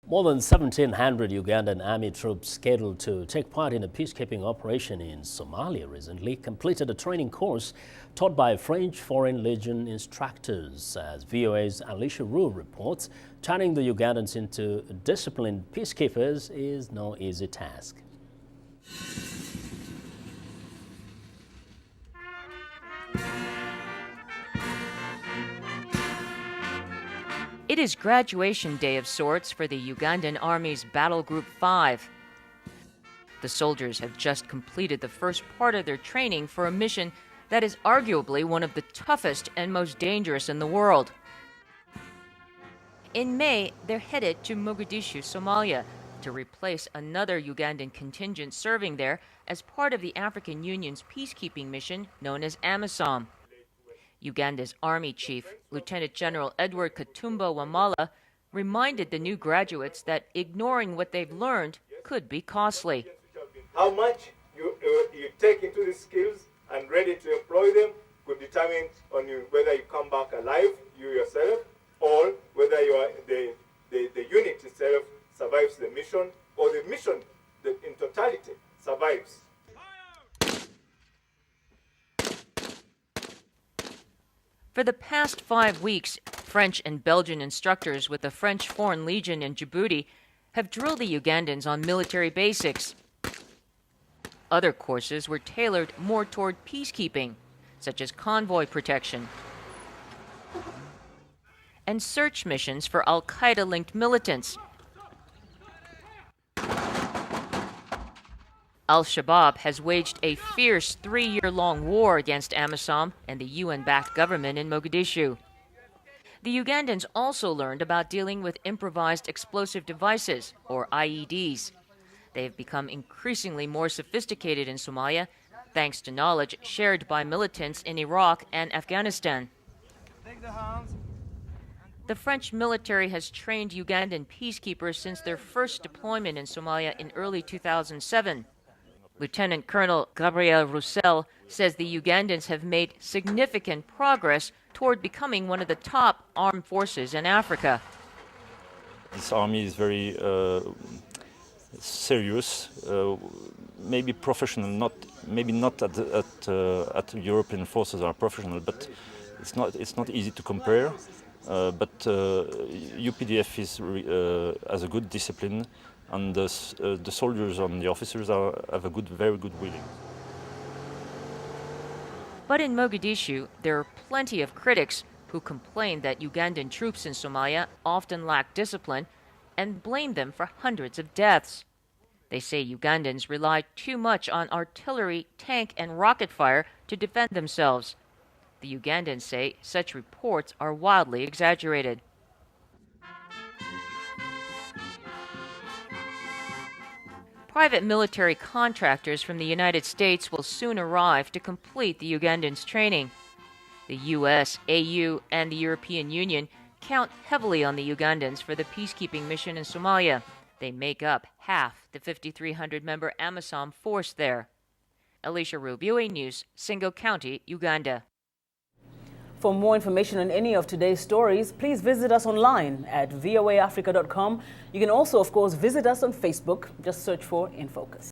More than 1,700 Ugandan army troops scheduled to take part in a peacekeeping operation in Somalia recently completed a training course taught by French Foreign Legion instructors. As VOA's Alisha reports, turning the Ugandans into disciplined peacekeepers is no easy task. It is graduation day of sorts for the Ugandan Army's Battle Group 5. The soldiers have just completed the first part of their training for a mission that is arguably one of the toughest and most dangerous in the world. In May, they're headed to Mogadishu, Somalia, to replace another Ugandan contingent serving there as part of the African Union's peacekeeping mission known as AMISOM. Uganda's Army Chief, Lieutenant General Edward Katumba Wamala, reminded the new graduates that ignoring what they've learned could be costly. How much you take into these skills and ready to employ them could determine on you whether you come back alive, you yourself, or whether you are the unit itself survives the mission, or the mission in totality survives. For the past 5 weeks, French and Belgian instructors with the French Foreign Legion in Djibouti have drilled the Ugandans on military basics. Other courses were tailored more toward peacekeeping, such as convoy protection and search missions for Al-Qaeda-linked militants. Al-Shabaab has waged a fierce 3-year-long war against AMISOM and the UN-backed government in Mogadishu. The Ugandans also learned about dealing with improvised explosive devices, or IEDs. They have become increasingly more sophisticated in Somalia, thanks to knowledge shared by militants in Iraq and Afghanistan. The French military has trained Ugandan peacekeepers since their first deployment in Somalia in early 2007. Lieutenant Colonel Gabriel Roussel says the Ugandans have made significant progress toward becoming one of the top armed forces in Africa. This army is very serious, maybe professional, maybe not at European forces are professional, but it's not easy to compare. But UPDF has a good discipline, and the soldiers and the officers have a very good willing. But in Mogadishu, there are plenty of critics who complain that Ugandan troops in Somalia often lack discipline and blame them for hundreds of deaths. They say Ugandans rely too much on artillery, tank, and rocket fire to defend themselves. The Ugandans say such reports are wildly exaggerated. Private military contractors from the United States will soon arrive to complete the Ugandans' training. The US, AU, and the European Union count heavily on the Ugandans for the peacekeeping mission in Somalia. They make up half the 5,300-member AMISOM force there. Alisha, VOA News, Singo County, Uganda. For more information on any of today's stories, please visit us online at voaafrica.com. You can also, of course, visit us on Facebook. Just search for In Focus.